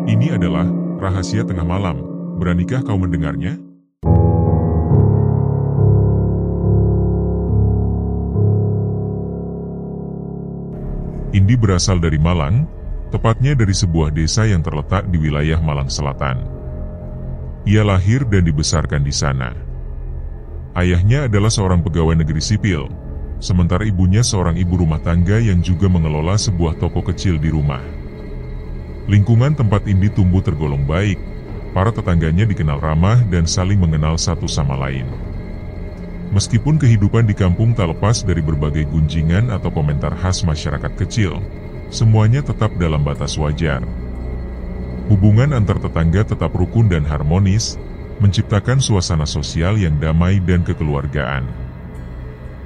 Ini adalah rahasia tengah malam. Beranikah kau mendengarnya? Indi berasal dari Malang, tepatnya dari sebuah desa yang terletak di wilayah Malang Selatan. Ia lahir dan dibesarkan di sana. Ayahnya adalah seorang pegawai negeri sipil, sementara ibunya seorang ibu rumah tangga yang juga mengelola sebuah toko kecil di rumah. Lingkungan tempat Indi tumbuh tergolong baik, para tetangganya dikenal ramah dan saling mengenal satu sama lain. Meskipun kehidupan di kampung tak lepas dari berbagai gunjingan atau komentar khas masyarakat kecil, semuanya tetap dalam batas wajar. Hubungan antar tetangga tetap rukun dan harmonis, menciptakan suasana sosial yang damai dan kekeluargaan.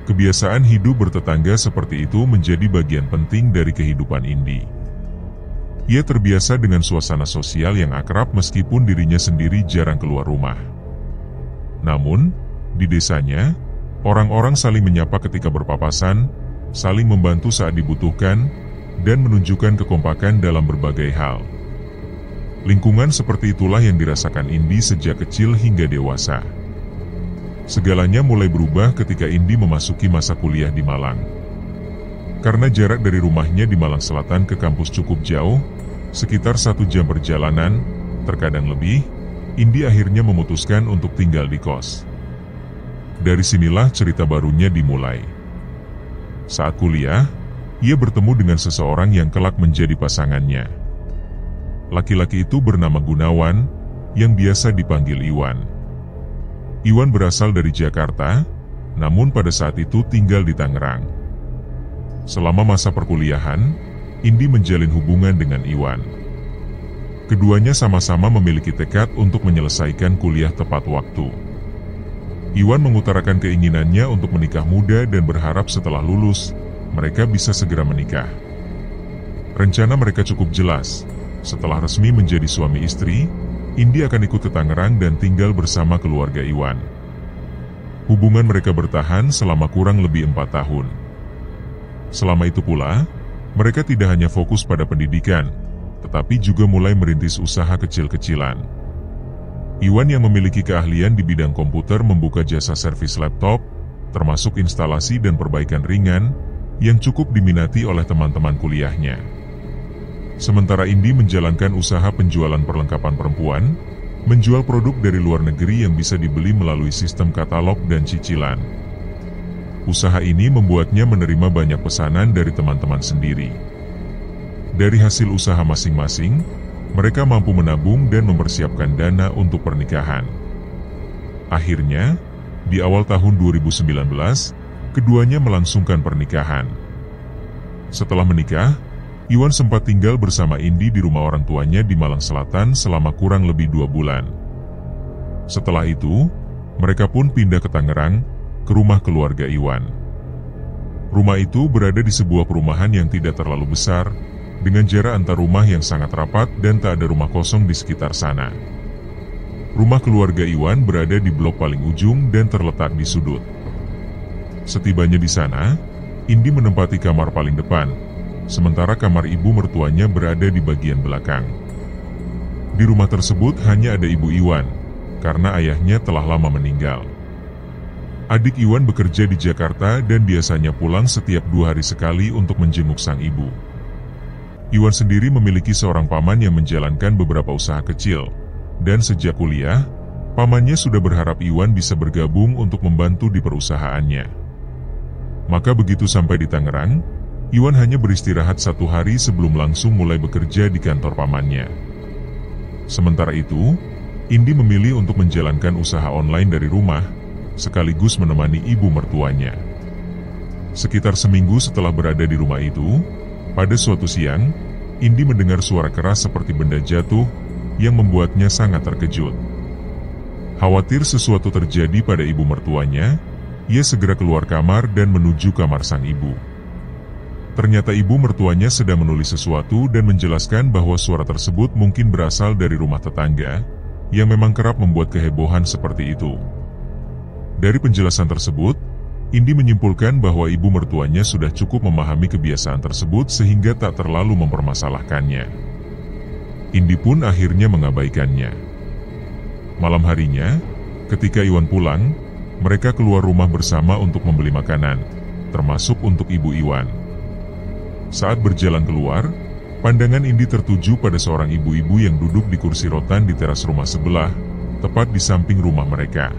Kebiasaan hidup bertetangga seperti itu menjadi bagian penting dari kehidupan Indi. Ia terbiasa dengan suasana sosial yang akrab meskipun dirinya sendiri jarang keluar rumah. Namun, di desanya, orang-orang saling menyapa ketika berpapasan, saling membantu saat dibutuhkan, dan menunjukkan kekompakan dalam berbagai hal. Lingkungan seperti itulah yang dirasakan Indi sejak kecil hingga dewasa. Segalanya mulai berubah ketika Indi memasuki masa kuliah di Malang. Karena jarak dari rumahnya di Malang Selatan ke kampus cukup jauh, sekitar 1 jam perjalanan, terkadang lebih, Indi akhirnya memutuskan untuk tinggal di kos. Dari sinilah cerita barunya dimulai. Saat kuliah, ia bertemu dengan seseorang yang kelak menjadi pasangannya. Laki-laki itu bernama Gunawan, yang biasa dipanggil Iwan. Iwan berasal dari Jakarta, namun pada saat itu tinggal di Tangerang. Selama masa perkuliahan, Indi menjalin hubungan dengan Iwan. Keduanya sama-sama memiliki tekad untuk menyelesaikan kuliah tepat waktu. Iwan mengutarakan keinginannya untuk menikah muda dan berharap setelah lulus, mereka bisa segera menikah. Rencana mereka cukup jelas. Setelah resmi menjadi suami istri, Indi akan ikut ke Tangerang dan tinggal bersama keluarga Iwan. Hubungan mereka bertahan selama kurang lebih 4 tahun. Selama itu pula, mereka tidak hanya fokus pada pendidikan, tetapi juga mulai merintis usaha kecil-kecilan. Iwan yang memiliki keahlian di bidang komputer membuka jasa servis laptop, termasuk instalasi dan perbaikan ringan, yang cukup diminati oleh teman-teman kuliahnya. Sementara Indi menjalankan usaha penjualan perlengkapan perempuan, menjual produk dari luar negeri yang bisa dibeli melalui sistem katalog dan cicilan. Usaha ini membuatnya menerima banyak pesanan dari teman-teman sendiri. Dari hasil usaha masing-masing, mereka mampu menabung dan mempersiapkan dana untuk pernikahan. Akhirnya, di awal tahun 2019, keduanya melangsungkan pernikahan. Setelah menikah, Iwan sempat tinggal bersama Indi di rumah orang tuanya di Malang Selatan selama kurang lebih 2 bulan. Setelah itu, mereka pun pindah ke Tangerang, ke rumah keluarga Iwan. Rumah itu berada di sebuah perumahan yang tidak terlalu besar, dengan jarak antar rumah yang sangat rapat dan tak ada rumah kosong di sekitar sana. Rumah keluarga Iwan berada di blok paling ujung dan terletak di sudut. Setibanya di sana, Indi menempati kamar paling depan, sementara kamar ibu mertuanya berada di bagian belakang. Di rumah tersebut hanya ada ibu Iwan, karena ayahnya telah lama meninggal. Adik Iwan bekerja di Jakarta dan biasanya pulang setiap 2 hari sekali untuk menjenguk sang ibu. Iwan sendiri memiliki seorang paman yang menjalankan beberapa usaha kecil, dan sejak kuliah, pamannya sudah berharap Iwan bisa bergabung untuk membantu di perusahaannya. Maka begitu sampai di Tangerang, Iwan hanya beristirahat 1 hari sebelum langsung mulai bekerja di kantor pamannya. Sementara itu, Indi memilih untuk menjalankan usaha online dari rumah, sekaligus menemani ibu mertuanya. Sekitar seminggu setelah berada di rumah itu, pada suatu siang, Indi mendengar suara keras seperti benda jatuh, yang membuatnya sangat terkejut. Khawatir sesuatu terjadi pada ibu mertuanya, ia segera keluar kamar dan menuju kamar sang ibu. Ternyata ibu mertuanya sedang menulis sesuatu dan menjelaskan bahwa suara tersebut mungkin berasal dari rumah tetangga, yang memang kerap membuat kehebohan seperti itu. Dari penjelasan tersebut, Indi menyimpulkan bahwa ibu mertuanya sudah cukup memahami kebiasaan tersebut sehingga tak terlalu mempermasalahkannya. Indi pun akhirnya mengabaikannya. Malam harinya, ketika Iwan pulang, mereka keluar rumah bersama untuk membeli makanan, termasuk untuk ibu Iwan. Saat berjalan keluar, pandangan Indi tertuju pada seorang ibu-ibu yang duduk di kursi rotan di teras rumah sebelah, tepat di samping rumah mereka.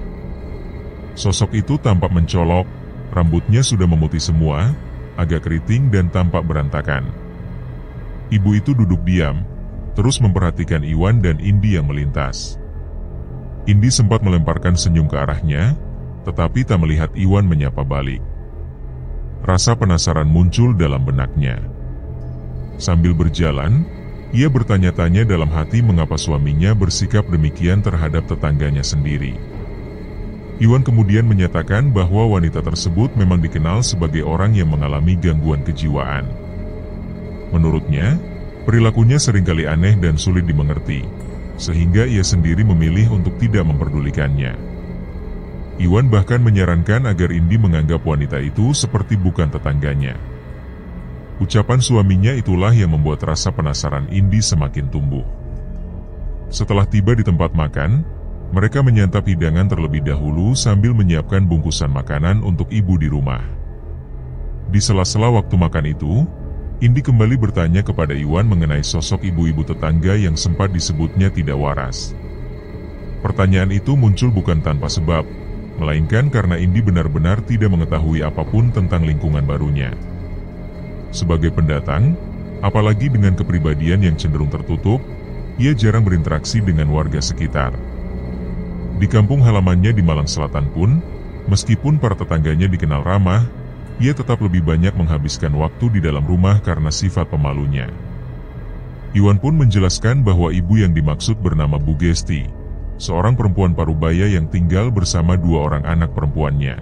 Sosok itu tampak mencolok, rambutnya sudah memutih semua, agak keriting dan tampak berantakan. Ibu itu duduk diam, terus memperhatikan Iwan dan Indi yang melintas. Indi sempat melemparkan senyum ke arahnya, tetapi tak melihat Iwan menyapa balik. Rasa penasaran muncul dalam benaknya. Sambil berjalan, ia bertanya-tanya dalam hati mengapa suaminya bersikap demikian terhadap tetangganya sendiri. Iwan kemudian menyatakan bahwa wanita tersebut memang dikenal sebagai orang yang mengalami gangguan kejiwaan. Menurutnya, perilakunya seringkali aneh dan sulit dimengerti, sehingga ia sendiri memilih untuk tidak memperdulikannya. Iwan bahkan menyarankan agar Indi menganggap wanita itu seperti bukan tetangganya. Ucapan suaminya itulah yang membuat rasa penasaran Indi semakin tumbuh. Setelah tiba di tempat makan, mereka menyantap hidangan terlebih dahulu sambil menyiapkan bungkusan makanan untuk ibu di rumah. Di sela-sela waktu makan itu, Indi kembali bertanya kepada Iwan mengenai sosok ibu-ibu tetangga yang sempat disebutnya tidak waras. Pertanyaan itu muncul bukan tanpa sebab, melainkan karena Indi benar-benar tidak mengetahui apapun tentang lingkungan barunya. Sebagai pendatang, apalagi dengan kepribadian yang cenderung tertutup, ia jarang berinteraksi dengan warga sekitar. Di kampung halamannya di Malang Selatan pun, meskipun para tetangganya dikenal ramah, ia tetap lebih banyak menghabiskan waktu di dalam rumah karena sifat pemalunya. Iwan pun menjelaskan bahwa ibu yang dimaksud bernama Bu Gesti, seorang perempuan parubaya yang tinggal bersama 2 orang anak perempuannya.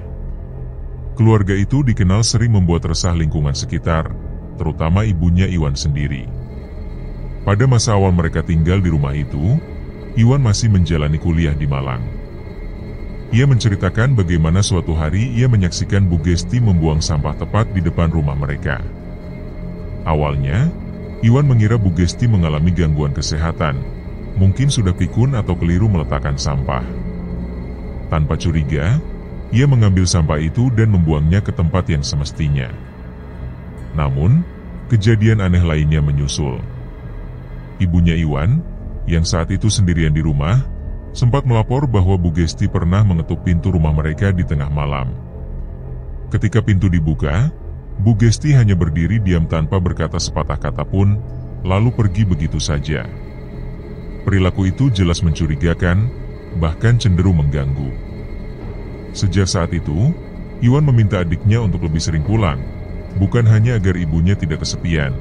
Keluarga itu dikenal sering membuat resah lingkungan sekitar, terutama ibunya Iwan sendiri. Pada masa awal mereka tinggal di rumah itu, Iwan masih menjalani kuliah di Malang. Ia menceritakan bagaimana suatu hari ia menyaksikan Bu Gesti membuang sampah tepat di depan rumah mereka. Awalnya, Iwan mengira Bu Gesti mengalami gangguan kesehatan, mungkin sudah pikun atau keliru meletakkan sampah. Tanpa curiga, ia mengambil sampah itu dan membuangnya ke tempat yang semestinya. Namun, kejadian aneh lainnya menyusul. Ibunya Iwan, yang saat itu sendirian di rumah, sempat melapor bahwa Bu Gesti pernah mengetuk pintu rumah mereka di tengah malam. Ketika pintu dibuka, Bu Gesti hanya berdiri diam tanpa berkata sepatah kata pun, lalu pergi begitu saja. Perilaku itu jelas mencurigakan, bahkan cenderung mengganggu. Sejak saat itu, Iwan meminta adiknya untuk lebih sering pulang, bukan hanya agar ibunya tidak kesepian,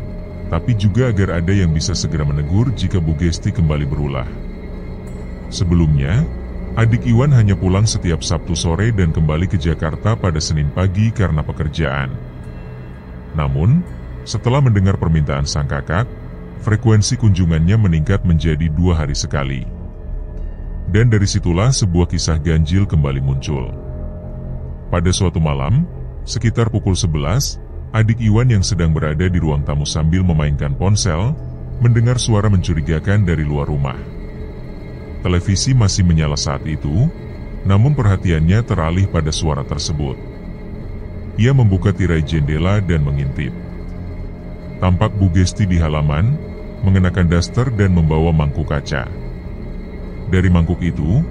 tapi juga agar ada yang bisa segera menegur jika Bu Gesti kembali berulah. Sebelumnya, adik Iwan hanya pulang setiap Sabtu sore dan kembali ke Jakarta pada Senin pagi karena pekerjaan. Namun, setelah mendengar permintaan sang kakak, frekuensi kunjungannya meningkat menjadi 2 hari sekali. Dan dari situlah sebuah kisah ganjil kembali muncul. Pada suatu malam, sekitar pukul 11, adik Iwan yang sedang berada di ruang tamu sambil memainkan ponsel, mendengar suara mencurigakan dari luar rumah. Televisi masih menyala saat itu, namun perhatiannya teralih pada suara tersebut. Ia membuka tirai jendela dan mengintip. Tampak Bu Gesti di halaman, mengenakan daster dan membawa mangkuk kaca. Dari mangkuk itu,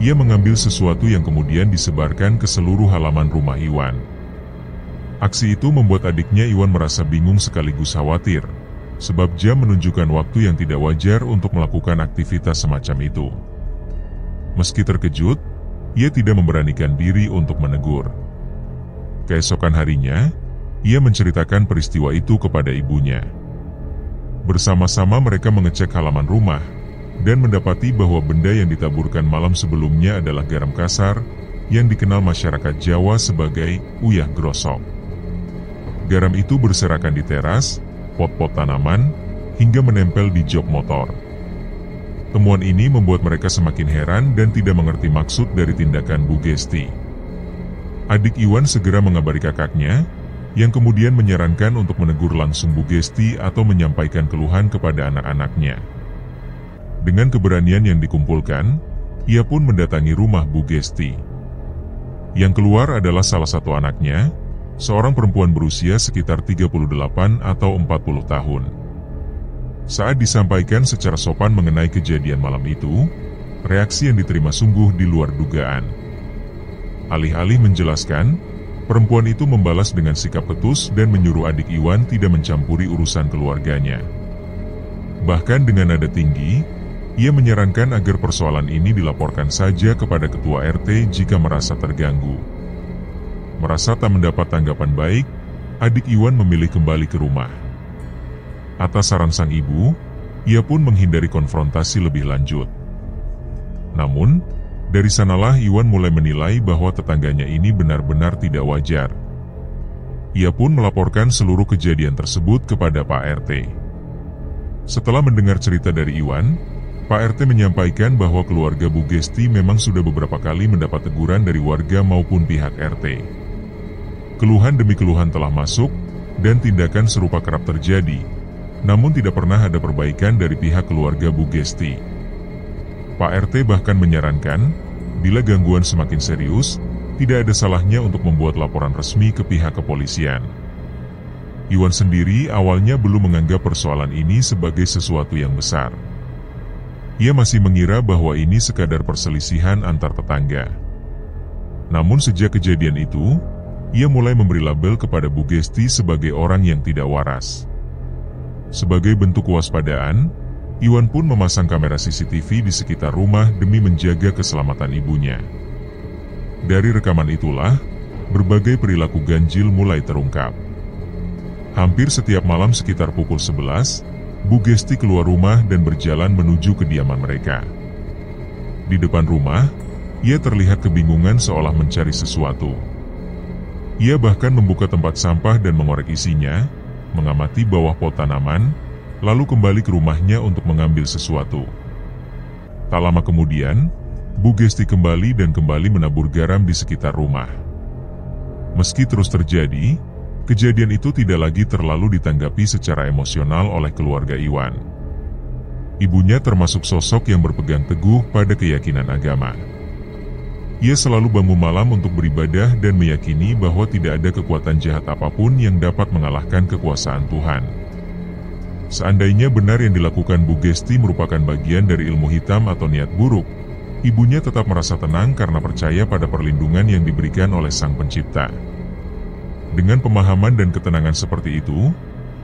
ia mengambil sesuatu yang kemudian disebarkan ke seluruh halaman rumah Iwan. Aksi itu membuat adiknya Iwan merasa bingung sekaligus khawatir, sebab jam menunjukkan waktu yang tidak wajar untuk melakukan aktivitas semacam itu. Meski terkejut, ia tidak memberanikan diri untuk menegur. Keesokan harinya, ia menceritakan peristiwa itu kepada ibunya. Bersama-sama mereka mengecek halaman rumah, dan mendapati bahwa benda yang ditaburkan malam sebelumnya adalah garam kasar, yang dikenal masyarakat Jawa sebagai uyah grosok. Garam itu berserakan di teras, pot-pot tanaman, hingga menempel di jok motor. Temuan ini membuat mereka semakin heran dan tidak mengerti maksud dari tindakan Bu Gesti. Adik Iwan segera mengabari kakaknya, yang kemudian menyarankan untuk menegur langsung Bu Gesti atau menyampaikan keluhan kepada anak-anaknya. Dengan keberanian yang dikumpulkan, ia pun mendatangi rumah Bu Gesti. Yang keluar adalah salah satu anaknya, seorang perempuan berusia sekitar 38 atau 40 tahun. Saat disampaikan secara sopan mengenai kejadian malam itu, reaksi yang diterima sungguh di luar dugaan. Alih-alih menjelaskan, perempuan itu membalas dengan sikap ketus dan menyuruh adik Iwan tidak mencampuri urusan keluarganya. Bahkan dengan nada tinggi, ia menyarankan agar persoalan ini dilaporkan saja kepada ketua RT jika merasa terganggu. Merasa tak mendapat tanggapan baik, adik Iwan memilih kembali ke rumah. Atas saran sang ibu, ia pun menghindari konfrontasi lebih lanjut. Namun, dari sanalah Iwan mulai menilai bahwa tetangganya ini benar-benar tidak wajar. Ia pun melaporkan seluruh kejadian tersebut kepada Pak RT. Setelah mendengar cerita dari Iwan, Pak RT menyampaikan bahwa keluarga Bu Gesti memang sudah beberapa kali mendapat teguran dari warga maupun pihak RT. Keluhan demi keluhan telah masuk, dan tindakan serupa kerap terjadi, namun tidak pernah ada perbaikan dari pihak keluarga Bu Gesti. Pak RT bahkan menyarankan, bila gangguan semakin serius, tidak ada salahnya untuk membuat laporan resmi ke pihak kepolisian. Iwan sendiri awalnya belum menganggap persoalan ini sebagai sesuatu yang besar. Ia masih mengira bahwa ini sekadar perselisihan antar tetangga. Namun sejak kejadian itu, ia mulai memberi label kepada Bu Gesti sebagai orang yang tidak waras. Sebagai bentuk kewaspadaan, Iwan pun memasang kamera CCTV di sekitar rumah demi menjaga keselamatan ibunya. Dari rekaman itulah, berbagai perilaku ganjil mulai terungkap. Hampir setiap malam sekitar pukul 11, Bu Gesti keluar rumah dan berjalan menuju kediaman mereka. Di depan rumah, ia terlihat kebingungan seolah mencari sesuatu. Ia bahkan membuka tempat sampah dan mengorek isinya, mengamati bawah pot tanaman, lalu kembali ke rumahnya untuk mengambil sesuatu. Tak lama kemudian, Bu Gesti kembali dan kembali menabur garam di sekitar rumah. Meski terus terjadi, kejadian itu tidak lagi terlalu ditanggapi secara emosional oleh keluarga Iwan. Ibunya termasuk sosok yang berpegang teguh pada keyakinan agama. Ia selalu bangun malam untuk beribadah dan meyakini bahwa tidak ada kekuatan jahat apapun yang dapat mengalahkan kekuasaan Tuhan. Seandainya benar yang dilakukan Bu Gesti merupakan bagian dari ilmu hitam atau niat buruk, ibunya tetap merasa tenang karena percaya pada perlindungan yang diberikan oleh Sang Pencipta. Dengan pemahaman dan ketenangan seperti itu,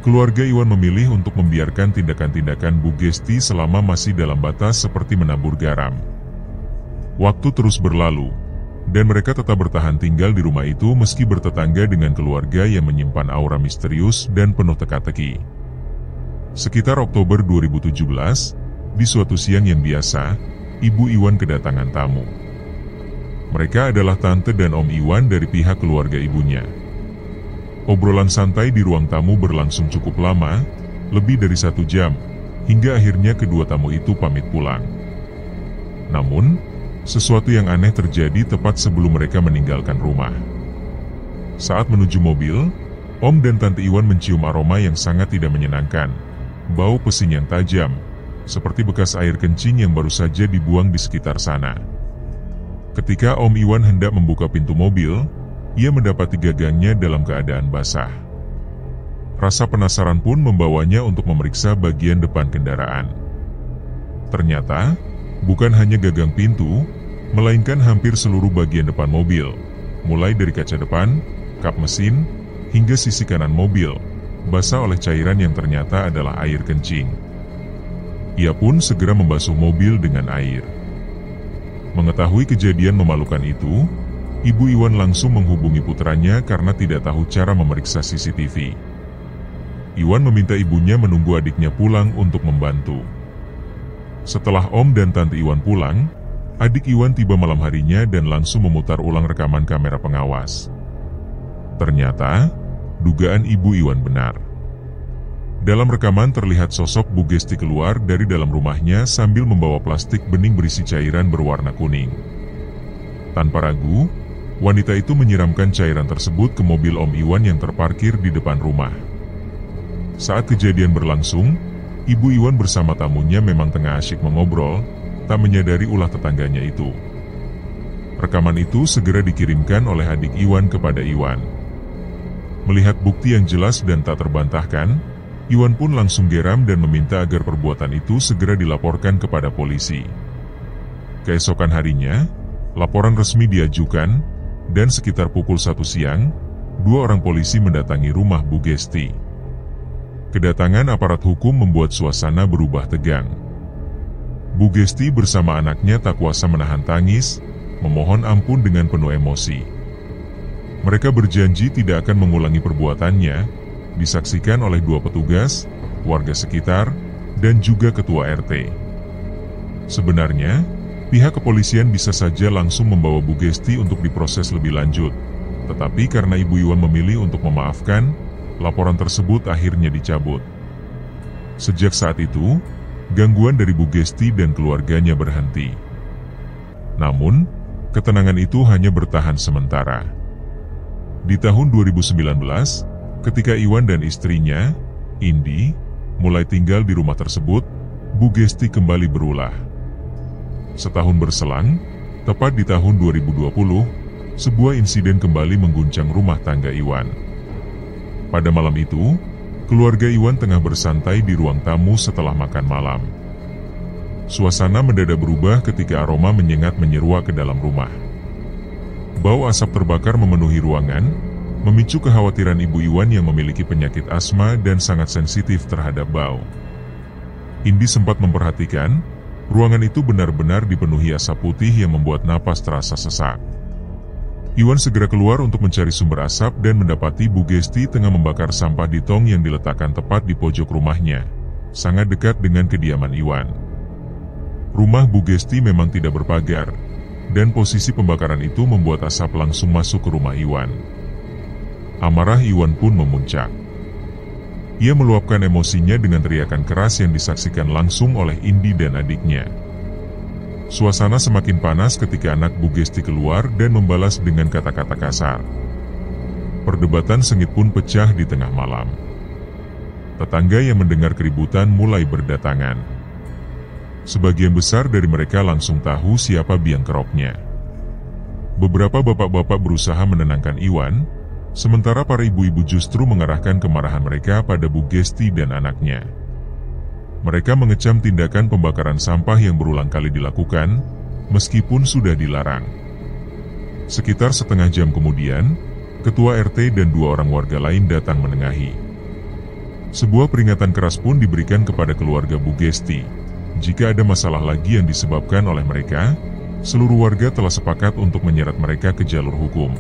keluarga Iwan memilih untuk membiarkan tindakan-tindakan Bu Gesti selama masih dalam batas seperti menabur garam. Waktu terus berlalu, dan mereka tetap bertahan tinggal di rumah itu meski bertetangga dengan keluarga yang menyimpan aura misterius dan penuh teka-teki. Sekitar Oktober 2017, di suatu siang yang biasa, Ibu Iwan kedatangan tamu. Mereka adalah tante dan Om Iwan dari pihak keluarga ibunya. Obrolan santai di ruang tamu berlangsung cukup lama, lebih dari 1 jam, hingga akhirnya kedua tamu itu pamit pulang. Namun, sesuatu yang aneh terjadi tepat sebelum mereka meninggalkan rumah. Saat menuju mobil, Om dan Tante Iwan mencium aroma yang sangat tidak menyenangkan. Bau pesing yang tajam, seperti bekas air kencing yang baru saja dibuang di sekitar sana. Ketika Om Iwan hendak membuka pintu mobil, ia mendapati gagangnya dalam keadaan basah. Rasa penasaran pun membawanya untuk memeriksa bagian depan kendaraan. Ternyata, bukan hanya gagang pintu, melainkan hampir seluruh bagian depan mobil, mulai dari kaca depan, kap mesin, hingga sisi kanan mobil, basah oleh cairan yang ternyata adalah air kencing. Ia pun segera membasuh mobil dengan air. Mengetahui kejadian memalukan itu, Ibu Iwan langsung menghubungi putranya karena tidak tahu cara memeriksa CCTV. Iwan meminta ibunya menunggu adiknya pulang untuk membantu. Setelah Om dan Tante Iwan pulang, adik Iwan tiba malam harinya dan langsung memutar ulang rekaman kamera pengawas. Ternyata, dugaan Ibu Iwan benar. Dalam rekaman terlihat sosok Bu Gesti keluar dari dalam rumahnya sambil membawa plastik bening berisi cairan berwarna kuning. Tanpa ragu, wanita itu menyiramkan cairan tersebut ke mobil Om Iwan yang terparkir di depan rumah. Saat kejadian berlangsung, Ibu Iwan bersama tamunya memang tengah asyik mengobrol, tak menyadari ulah tetangganya itu. Rekaman itu segera dikirimkan oleh adik Iwan kepada Iwan. Melihat bukti yang jelas dan tak terbantahkan, Iwan pun langsung geram dan meminta agar perbuatan itu segera dilaporkan kepada polisi. Keesokan harinya, laporan resmi diajukan, dan sekitar pukul 1 siang, 2 orang polisi mendatangi rumah Bu Gesti. Kedatangan aparat hukum membuat suasana berubah tegang. Bu Gesti bersama anaknya tak kuasa menahan tangis, memohon ampun dengan penuh emosi. Mereka berjanji tidak akan mengulangi perbuatannya, disaksikan oleh 2 petugas, warga sekitar, dan juga ketua RT. Sebenarnya, pihak kepolisian bisa saja langsung membawa Bu Gesti untuk diproses lebih lanjut, tetapi karena Ibu Iwan memilih untuk memaafkan, laporan tersebut akhirnya dicabut. Sejak saat itu, gangguan dari Bu Gesti dan keluarganya berhenti. Namun, ketenangan itu hanya bertahan sementara. Di tahun 2019, ketika Iwan dan istrinya, Indi, mulai tinggal di rumah tersebut, Bu Gesti kembali berulah. Setahun berselang, tepat di tahun 2020, sebuah insiden kembali mengguncang rumah tangga Iwan. Pada malam itu, keluarga Iwan tengah bersantai di ruang tamu setelah makan malam. Suasana mendadak berubah ketika aroma menyengat menyeruak ke dalam rumah. Bau asap terbakar memenuhi ruangan, memicu kekhawatiran Ibu Iwan yang memiliki penyakit asma dan sangat sensitif terhadap bau. Indi sempat memperhatikan, ruangan itu benar-benar dipenuhi asap putih yang membuat napas terasa sesak. Iwan segera keluar untuk mencari sumber asap dan mendapati Bu Gesti tengah membakar sampah di tong yang diletakkan tepat di pojok rumahnya, sangat dekat dengan kediaman Iwan. Rumah Bu Gesti memang tidak berpagar, dan posisi pembakaran itu membuat asap langsung masuk ke rumah Iwan. Amarah Iwan pun memuncak. Ia meluapkan emosinya dengan teriakan keras yang disaksikan langsung oleh Indi dan adiknya. Suasana semakin panas ketika anak Bu Gesti keluar dan membalas dengan kata-kata kasar. Perdebatan sengit pun pecah di tengah malam. Tetangga yang mendengar keributan mulai berdatangan. Sebagian besar dari mereka langsung tahu siapa biang keroknya. Beberapa bapak-bapak berusaha menenangkan Iwan, sementara para ibu-ibu justru mengarahkan kemarahan mereka pada Bu Gesti dan anaknya. Mereka mengecam tindakan pembakaran sampah yang berulang kali dilakukan, meskipun sudah dilarang. Sekitar setengah jam kemudian, ketua RT dan 2 orang warga lain datang menengahi. Sebuah peringatan keras pun diberikan kepada keluarga Bu Gesti. Jika ada masalah lagi yang disebabkan oleh mereka, seluruh warga telah sepakat untuk menyeret mereka ke jalur hukum.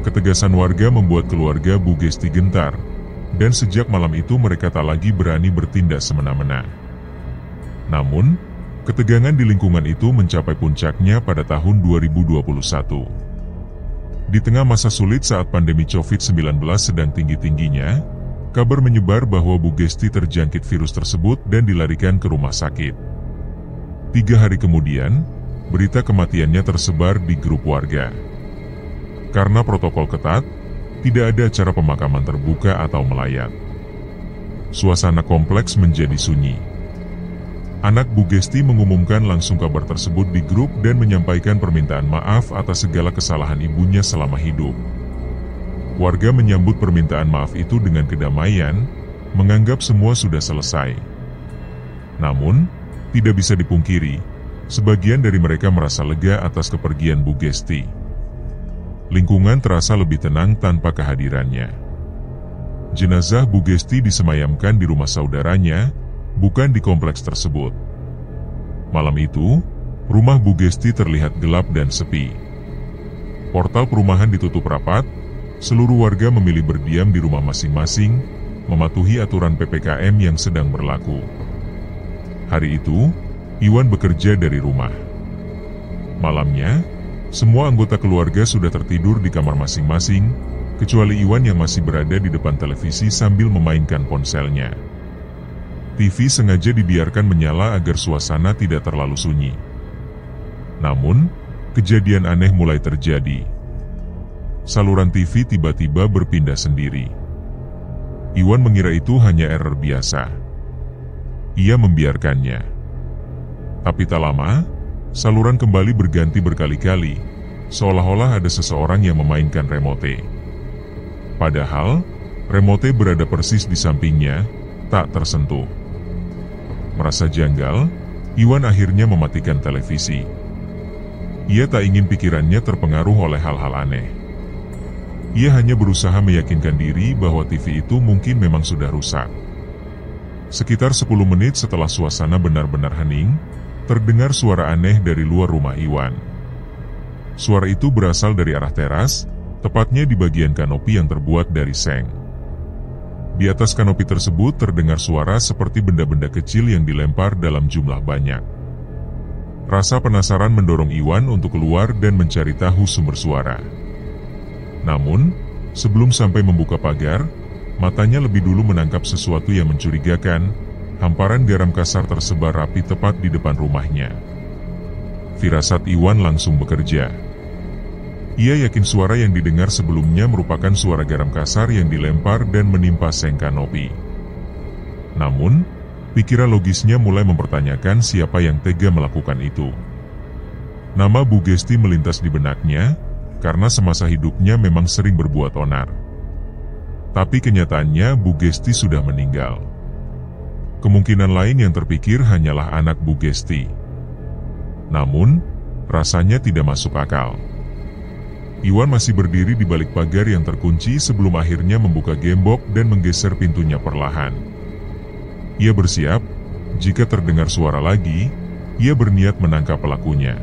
Ketegasan warga membuat keluarga Bu Gesti gentar, dan sejak malam itu mereka tak lagi berani bertindak semena-mena. Namun, ketegangan di lingkungan itu mencapai puncaknya pada tahun 2021. Di tengah masa sulit saat pandemi COVID-19 sedang tinggi-tingginya, kabar menyebar bahwa Bu Gesti terjangkit virus tersebut dan dilarikan ke rumah sakit. 3 hari kemudian, berita kematiannya tersebar di grup warga. Karena protokol ketat, tidak ada acara pemakaman terbuka atau melayat. Suasana kompleks menjadi sunyi. Anak Bu Gesti mengumumkan langsung kabar tersebut di grup dan menyampaikan permintaan maaf atas segala kesalahan ibunya selama hidup. Warga menyambut permintaan maaf itu dengan kedamaian, menganggap semua sudah selesai. Namun, tidak bisa dipungkiri, sebagian dari mereka merasa lega atas kepergian Bu Gesti. Lingkungan terasa lebih tenang tanpa kehadirannya. Jenazah Bu Gesti disemayamkan di rumah saudaranya, bukan di kompleks tersebut. Malam itu, rumah Bu Gesti terlihat gelap dan sepi. Portal perumahan ditutup rapat, seluruh warga memilih berdiam di rumah masing-masing, mematuhi aturan PPKM yang sedang berlaku. Hari itu, Iwan bekerja dari rumah. Malamnya, semua anggota keluarga sudah tertidur di kamar masing-masing, kecuali Iwan yang masih berada di depan televisi sambil memainkan ponselnya. TV sengaja dibiarkan menyala agar suasana tidak terlalu sunyi. Namun, kejadian aneh mulai terjadi. Saluran TV tiba-tiba berpindah sendiri. Iwan mengira itu hanya error biasa. ia membiarkannya. Tapi tak lama, saluran kembali berganti berkali-kali, seolah-olah ada seseorang yang memainkan remote. Padahal, remote berada persis di sampingnya, tak tersentuh. Merasa janggal, Iwan akhirnya mematikan televisi. Ia tak ingin pikirannya terpengaruh oleh hal-hal aneh. Ia hanya berusaha meyakinkan diri bahwa TV itu mungkin memang sudah rusak. Sekitar 10 menit setelah suasana benar-benar hening, terdengar suara aneh dari luar rumah Iwan. Suara itu berasal dari arah teras, tepatnya di bagian kanopi yang terbuat dari seng. Di atas kanopi tersebut terdengar suara seperti benda-benda kecil yang dilempar dalam jumlah banyak. Rasa penasaran mendorong Iwan untuk keluar dan mencari tahu sumber suara. Namun, sebelum sampai membuka pagar, matanya lebih dulu menangkap sesuatu yang mencurigakan. Hamparan garam kasar tersebar rapi tepat di depan rumahnya. Firasat Iwan langsung bekerja. Ia yakin suara yang didengar sebelumnya merupakan suara garam kasar yang dilempar dan menimpa seng kanopi. Namun, pikiran logisnya mulai mempertanyakan siapa yang tega melakukan itu. Nama Bu Gesti melintas di benaknya, karena semasa hidupnya memang sering berbuat onar. Tapi kenyataannya Bu Gesti sudah meninggal. Kemungkinan lain yang terpikir hanyalah anak Bu Gesti. Namun, rasanya tidak masuk akal. Iwan masih berdiri di balik pagar yang terkunci sebelum akhirnya membuka gembok dan menggeser pintunya perlahan. Ia bersiap, jika terdengar suara lagi, ia berniat menangkap pelakunya.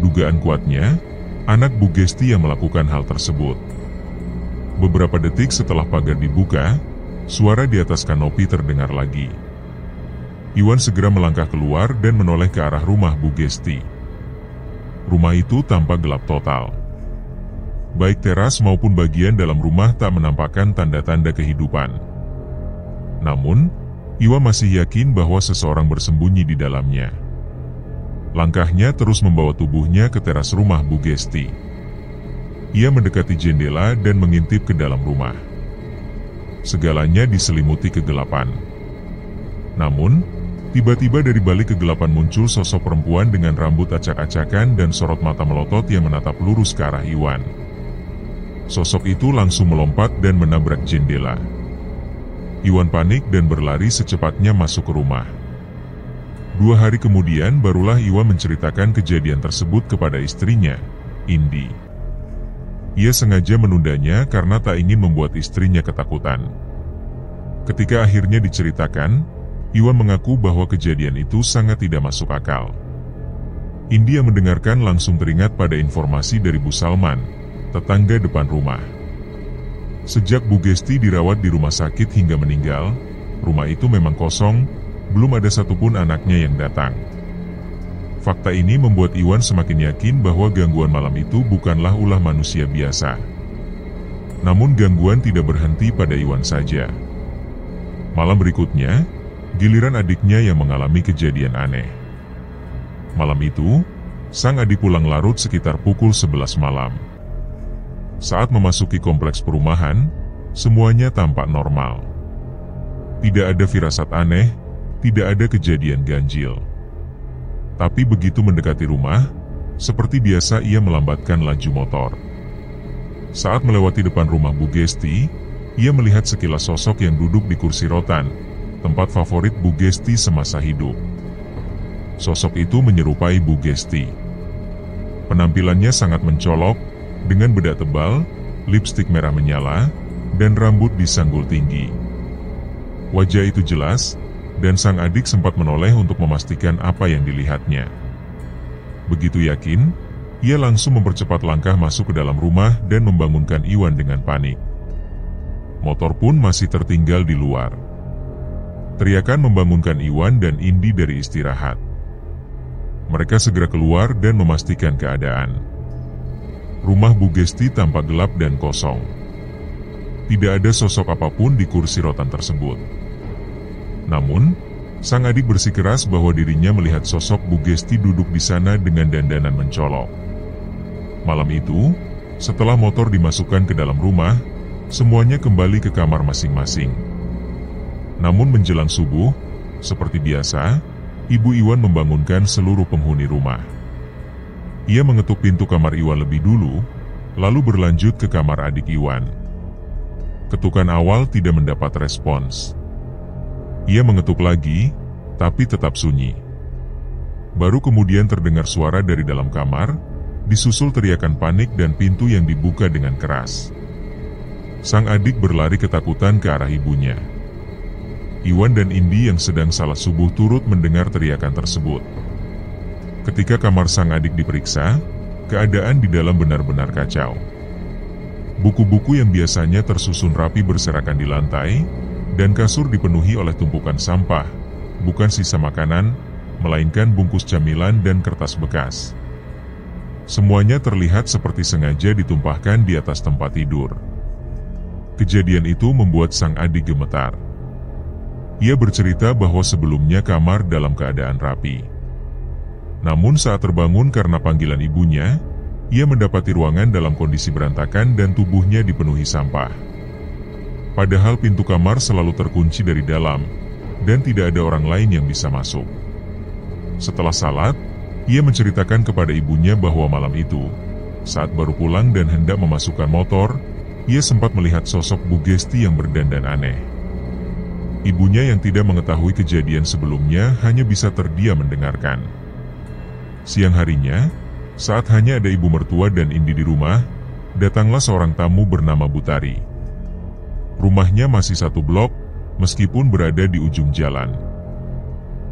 Dugaan kuatnya, anak Bu Gesti yang melakukan hal tersebut. Beberapa detik setelah pagar dibuka, suara di atas kanopi terdengar lagi. Iwan segera melangkah keluar dan menoleh ke arah rumah Bu Gesti. Rumah itu tampak gelap total. Baik teras maupun bagian dalam rumah tak menampakkan tanda-tanda kehidupan. Namun, Iwan masih yakin bahwa seseorang bersembunyi di dalamnya. Langkahnya terus membawa tubuhnya ke teras rumah Bu Gesti. Ia mendekati jendela dan mengintip ke dalam rumah. Segalanya diselimuti kegelapan. Namun, tiba-tiba dari balik kegelapan muncul sosok perempuan dengan rambut acak-acakan dan sorot mata melotot yang menatap lurus ke arah Iwan. Sosok itu langsung melompat dan menabrak jendela. Iwan panik dan berlari secepatnya masuk ke rumah. 2 hari kemudian barulah Iwan menceritakan kejadian tersebut kepada istrinya, Indi. Ia sengaja menundanya karena tak ingin membuat istrinya ketakutan. Ketika akhirnya diceritakan, Iwan mengaku bahwa kejadian itu sangat tidak masuk akal. Indi yang mendengarkan langsung teringat pada informasi dari Bu Salman, tetangga depan rumah. Sejak Bu Gesti dirawat di rumah sakit hingga meninggal, rumah itu memang kosong, belum ada satupun anaknya yang datang. Fakta ini membuat Iwan semakin yakin bahwa gangguan malam itu bukanlah ulah manusia biasa. Namun gangguan tidak berhenti pada Iwan saja. Malam berikutnya, giliran adiknya yang mengalami kejadian aneh. Malam itu, sang adik pulang larut sekitar pukul 11 malam. Saat memasuki kompleks perumahan, semuanya tampak normal. Tidak ada firasat aneh, tidak ada kejadian ganjil. Tapi begitu mendekati rumah, seperti biasa ia melambatkan laju motor. Saat melewati depan rumah Bu Gesti, ia melihat sekilas sosok yang duduk di kursi rotan, tempat favorit Bu Gesti semasa hidup. Sosok itu menyerupai Bu Gesti. Penampilannya sangat mencolok, dengan bedak tebal, lipstik merah menyala, dan rambut disanggul tinggi. Wajah itu jelas, dan sang adik sempat menoleh untuk memastikan apa yang dilihatnya. Begitu yakin, ia langsung mempercepat langkah masuk ke dalam rumah dan membangunkan Iwan dengan panik. Motor pun masih tertinggal di luar. Teriakan membangunkan Iwan dan Indi dari istirahat. Mereka segera keluar dan memastikan keadaan. Rumah Bu Gesti tampak gelap dan kosong. Tidak ada sosok apapun di kursi rotan tersebut. Namun, sang adik bersikeras bahwa dirinya melihat sosok Bu Gesti duduk di sana dengan dandanan mencolok. Malam itu, setelah motor dimasukkan ke dalam rumah, semuanya kembali ke kamar masing-masing. Namun menjelang subuh, Seperti biasa, Ibu Iwan membangunkan seluruh penghuni rumah. Ia mengetuk pintu kamar Iwan lebih dulu, lalu berlanjut ke kamar adik Iwan. Ketukan awal tidak mendapat respons. Ia mengetuk lagi, tapi tetap sunyi. Baru kemudian terdengar suara dari dalam kamar, disusul teriakan panik dan pintu yang dibuka dengan keras. Sang adik berlari ketakutan ke arah ibunya. Iwan dan Indi yang sedang salat subuh turut mendengar teriakan tersebut. Ketika kamar sang adik diperiksa, keadaan di dalam benar-benar kacau. Buku-buku yang biasanya tersusun rapi berserakan di lantai, dan kasur dipenuhi oleh tumpukan sampah, bukan sisa makanan, melainkan bungkus camilan dan kertas bekas. Semuanya terlihat seperti sengaja ditumpahkan di atas tempat tidur. Kejadian itu membuat sang adik gemetar. Ia bercerita bahwa sebelumnya kamar dalam keadaan rapi. Namun saat terbangun karena panggilan ibunya, ia mendapati ruangan dalam kondisi berantakan dan tubuhnya dipenuhi sampah. Padahal pintu kamar selalu terkunci dari dalam, dan tidak ada orang lain yang bisa masuk. Setelah salat, ia menceritakan kepada ibunya bahwa malam itu, saat baru pulang dan hendak memasukkan motor, ia sempat melihat sosok Bu Gesti yang berdandan aneh. Ibunya yang tidak mengetahui kejadian sebelumnya hanya bisa terdiam mendengarkan. Siang harinya, saat hanya ada ibu mertua dan Indi di rumah, datanglah seorang tamu bernama Butari. Rumahnya masih satu blok, meskipun berada di ujung jalan.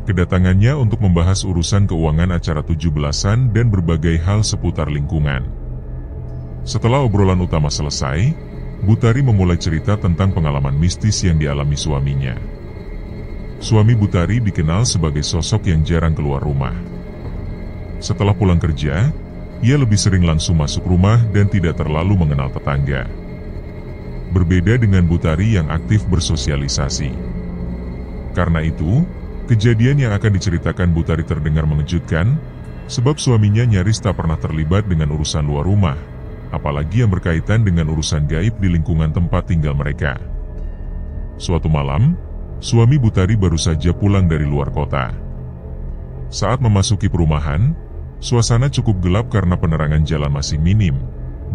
Kedatangannya untuk membahas urusan keuangan acara 17-an dan berbagai hal seputar lingkungan. Setelah obrolan utama selesai, Butari memulai cerita tentang pengalaman mistis yang dialami suaminya. Suami Butari dikenal sebagai sosok yang jarang keluar rumah. Setelah pulang kerja, ia lebih sering langsung masuk rumah dan tidak terlalu mengenal tetangga. Berbeda dengan Butari yang aktif bersosialisasi. Karena itu, kejadian yang akan diceritakan Butari terdengar mengejutkan, sebab suaminya nyaris tak pernah terlibat dengan urusan luar rumah, apalagi yang berkaitan dengan urusan gaib di lingkungan tempat tinggal mereka. Suatu malam, suami Butari baru saja pulang dari luar kota. Saat memasuki perumahan, suasana cukup gelap karena penerangan jalan masih minim.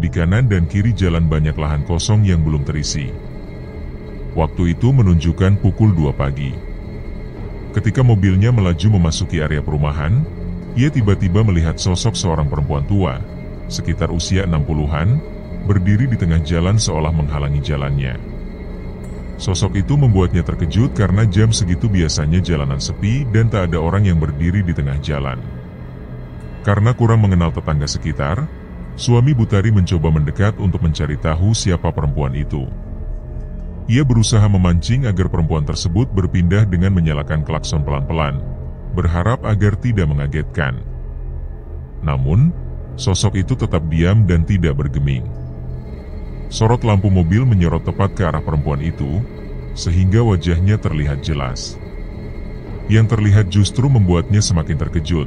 Di kanan dan kiri jalan banyak lahan kosong yang belum terisi. Waktu itu menunjukkan pukul 2 pagi. Ketika mobilnya melaju memasuki area perumahan, ia tiba-tiba melihat sosok seorang perempuan tua, sekitar usia 60-an, berdiri di tengah jalan seolah menghalangi jalannya. Sosok itu membuatnya terkejut karena jam segitu biasanya jalanan sepi dan tak ada orang yang berdiri di tengah jalan. Karena kurang mengenal tetangga sekitar, suami Butari mencoba mendekat untuk mencari tahu siapa perempuan itu. Ia berusaha memancing agar perempuan tersebut berpindah dengan menyalakan klakson pelan-pelan, berharap agar tidak mengagetkan. Namun, sosok itu tetap diam dan tidak bergeming. Sorot lampu mobil menyorot tepat ke arah perempuan itu, sehingga wajahnya terlihat jelas. Yang terlihat justru membuatnya semakin terkejut.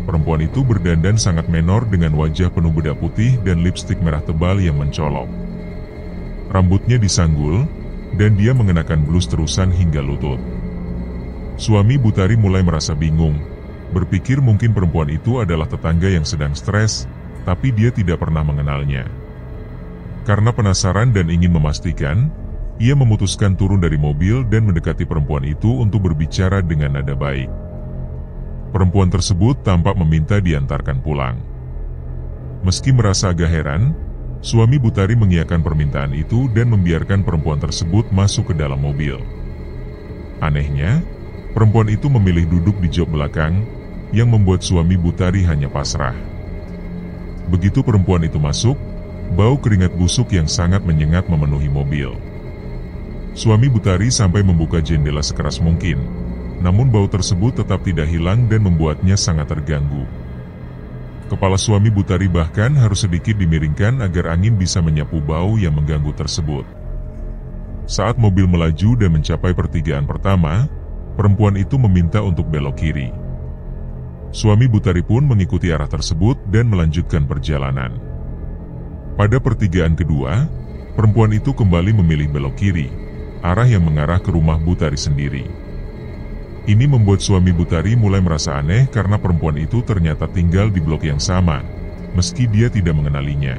Perempuan itu berdandan sangat menor dengan wajah penuh bedak putih dan lipstik merah tebal yang mencolok. Rambutnya disanggul, dan dia mengenakan blus terusan hingga lutut. Suami Butari mulai merasa bingung, berpikir mungkin perempuan itu adalah tetangga yang sedang stres, tapi dia tidak pernah mengenalnya. Karena penasaran dan ingin memastikan, ia memutuskan turun dari mobil dan mendekati perempuan itu untuk berbicara dengan nada baik. Perempuan tersebut tampak meminta diantarkan pulang. Meski merasa agak heran, suami Butari mengiyakan permintaan itu dan membiarkan perempuan tersebut masuk ke dalam mobil. Anehnya, perempuan itu memilih duduk di jok belakang, yang membuat suami Butari hanya pasrah. Begitu perempuan itu masuk, bau keringat busuk yang sangat menyengat memenuhi mobil. Suami Butari sampai membuka jendela sekeras mungkin, namun bau tersebut tetap tidak hilang dan membuatnya sangat terganggu. Kepala suami Butari bahkan harus sedikit dimiringkan agar angin bisa menyapu bau yang mengganggu tersebut. Saat mobil melaju dan mencapai pertigaan pertama, perempuan itu meminta untuk belok kiri. Suami Butari pun mengikuti arah tersebut dan melanjutkan perjalanan. Pada pertigaan kedua, perempuan itu kembali memilih belok kiri, arah yang mengarah ke rumah Butari sendiri. Ini membuat suami Butari mulai merasa aneh karena perempuan itu ternyata tinggal di blok yang sama, meski dia tidak mengenalinya.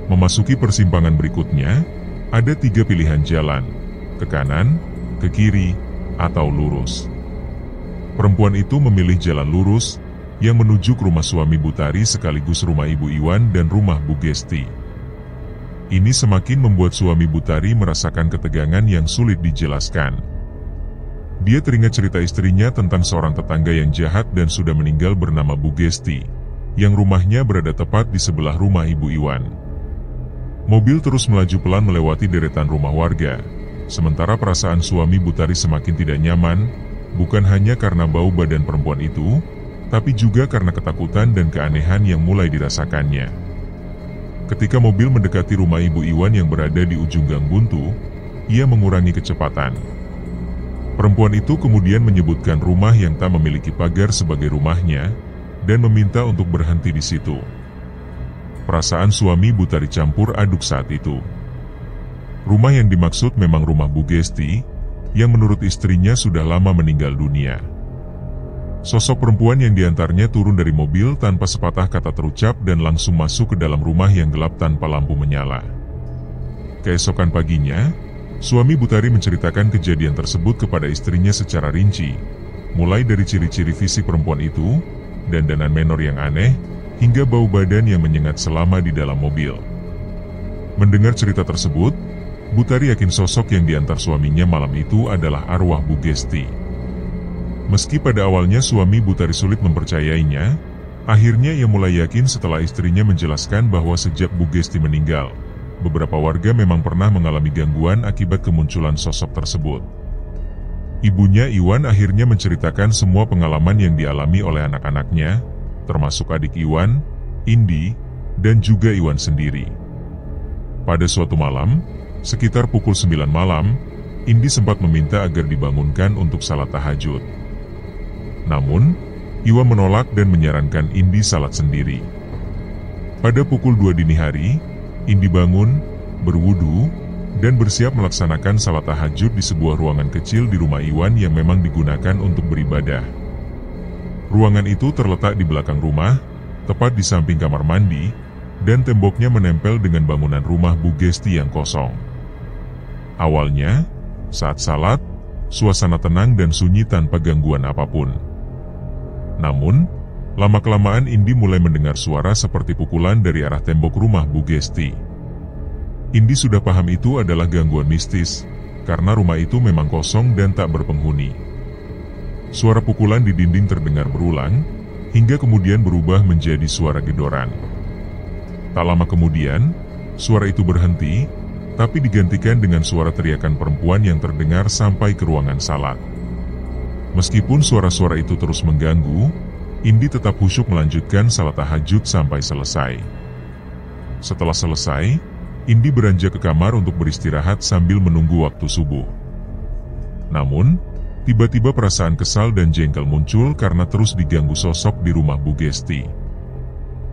Memasuki persimpangan berikutnya, ada 3 pilihan jalan, ke kanan, ke kiri, atau lurus. Perempuan itu memilih jalan lurus, yang menuju ke rumah suami Butari sekaligus rumah Ibu Iwan dan rumah Bu Gesti. Ini semakin membuat suami Butari merasakan ketegangan yang sulit dijelaskan. Dia teringat cerita istrinya tentang seorang tetangga yang jahat dan sudah meninggal bernama Bu Gesti, yang rumahnya berada tepat di sebelah rumah Ibu Iwan. Mobil terus melaju pelan melewati deretan rumah warga, sementara perasaan suami Butari semakin tidak nyaman, bukan hanya karena bau badan perempuan itu, tapi juga karena ketakutan dan keanehan yang mulai dirasakannya. Ketika mobil mendekati rumah Ibu Iwan yang berada di ujung gang buntu, ia mengurangi kecepatan. Perempuan itu kemudian menyebutkan rumah yang tak memiliki pagar sebagai rumahnya, dan meminta untuk berhenti di situ. Perasaan suami Butari campur aduk saat itu. Rumah yang dimaksud memang rumah Bu Gesti, yang menurut istrinya sudah lama meninggal dunia. Sosok perempuan yang diantarnya turun dari mobil tanpa sepatah kata terucap dan langsung masuk ke dalam rumah yang gelap tanpa lampu menyala. Keesokan paginya, suami Butari menceritakan kejadian tersebut kepada istrinya secara rinci, mulai dari ciri-ciri fisik perempuan itu, dandanan menor yang aneh, hingga bau badan yang menyengat selama di dalam mobil. Mendengar cerita tersebut, Butari yakin sosok yang diantar suaminya malam itu adalah arwah Bu Gesti. Meski pada awalnya suami Butari sulit mempercayainya, akhirnya ia mulai yakin setelah istrinya menjelaskan bahwa sejak Bu Gesti meninggal, beberapa warga memang pernah mengalami gangguan akibat kemunculan sosok tersebut. Ibunya Iwan akhirnya menceritakan semua pengalaman yang dialami oleh anak-anaknya, termasuk adik Iwan, Indi, dan juga Iwan sendiri. Pada suatu malam, sekitar pukul 9 malam, Indi sempat meminta agar dibangunkan untuk salat tahajud. Namun, Iwan menolak dan menyarankan Indi salat sendiri. Pada pukul 2 dini hari, Indi bangun, berwudu, dan bersiap melaksanakan salat tahajud di sebuah ruangan kecil di rumah Iwan yang memang digunakan untuk beribadah. Ruangan itu terletak di belakang rumah, tepat di samping kamar mandi, dan temboknya menempel dengan bangunan rumah Bu Gesti yang kosong. Awalnya, saat salat, suasana tenang dan sunyi tanpa gangguan apapun. Namun, lama-kelamaan Indi mulai mendengar suara seperti pukulan dari arah tembok rumah Bu Gesti. Indi sudah paham itu adalah gangguan mistis, karena rumah itu memang kosong dan tak berpenghuni. Suara pukulan di dinding terdengar berulang, hingga kemudian berubah menjadi suara gedoran. Tak lama kemudian, suara itu berhenti, tapi digantikan dengan suara teriakan perempuan yang terdengar sampai ke ruangan salat. Meskipun suara-suara itu terus mengganggu, Indi tetap khusyuk melanjutkan salat tahajud sampai selesai. Setelah selesai, Indi beranjak ke kamar untuk beristirahat sambil menunggu waktu subuh. Namun, tiba-tiba perasaan kesal dan jengkel muncul karena terus diganggu sosok di rumah Bu Gesti.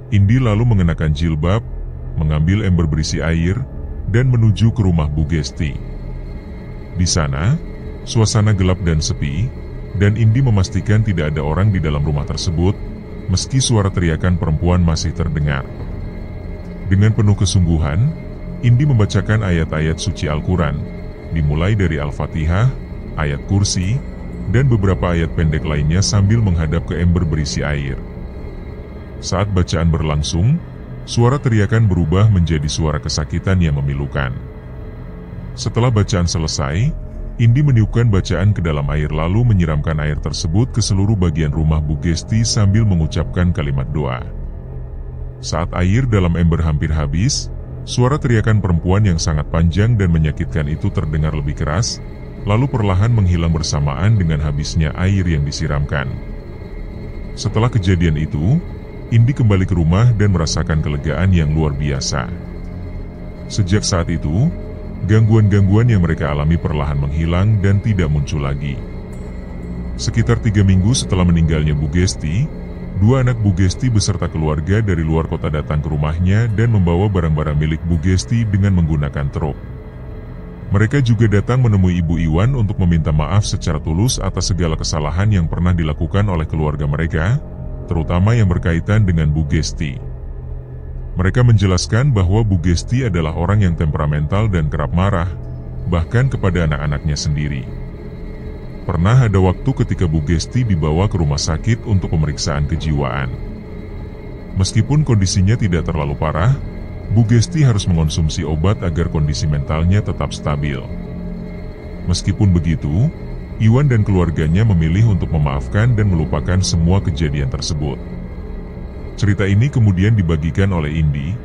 Indi lalu mengenakan jilbab, mengambil ember berisi air, dan menuju ke rumah Bu Gesti. Di sana, suasana gelap dan sepi, dan Indi memastikan tidak ada orang di dalam rumah tersebut, meski suara teriakan perempuan masih terdengar. Dengan penuh kesungguhan, Indi membacakan ayat-ayat suci Al-Quran, dimulai dari Al-Fatihah, ayat kursi, dan beberapa ayat pendek lainnya sambil menghadap ke ember berisi air. Saat bacaan berlangsung, suara teriakan berubah menjadi suara kesakitan yang memilukan. Setelah bacaan selesai, Indi meniupkan bacaan ke dalam air lalu menyiramkan air tersebut ke seluruh bagian rumah Bu Gesti sambil mengucapkan kalimat doa. Saat air dalam ember hampir habis, suara teriakan perempuan yang sangat panjang dan menyakitkan itu terdengar lebih keras, lalu perlahan menghilang bersamaan dengan habisnya air yang disiramkan. Setelah kejadian itu, Indi kembali ke rumah dan merasakan kelegaan yang luar biasa. Sejak saat itu, gangguan-gangguan yang mereka alami perlahan menghilang dan tidak muncul lagi. Sekitar 3 minggu setelah meninggalnya Bu Gesti, 2 anak Bu Gesti beserta keluarga dari luar kota datang ke rumahnya dan membawa barang-barang milik Bu Gesti dengan menggunakan truk. Mereka juga datang menemui Ibu Iwan untuk meminta maaf secara tulus atas segala kesalahan yang pernah dilakukan oleh keluarga mereka, terutama yang berkaitan dengan Bu Gesti. Mereka menjelaskan bahwa Bu Gesti adalah orang yang temperamental dan kerap marah, bahkan kepada anak-anaknya sendiri. Pernah ada waktu ketika Bu Gesti dibawa ke rumah sakit untuk pemeriksaan kejiwaan. Meskipun kondisinya tidak terlalu parah, Bu Gesti harus mengonsumsi obat agar kondisi mentalnya tetap stabil. Meskipun begitu, Iwan dan keluarganya memilih untuk memaafkan dan melupakan semua kejadian tersebut. Cerita ini kemudian dibagikan oleh Indi,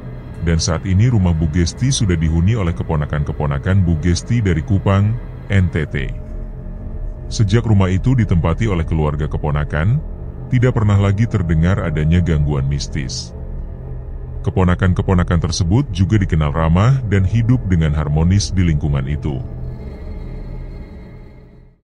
dan saat ini rumah Bu Gesti sudah dihuni oleh keponakan-keponakan Bu Gesti dari Kupang, NTT. Sejak rumah itu ditempati oleh keluarga keponakan, tidak pernah lagi terdengar adanya gangguan mistis. Keponakan-keponakan tersebut juga dikenal ramah dan hidup dengan harmonis di lingkungan itu.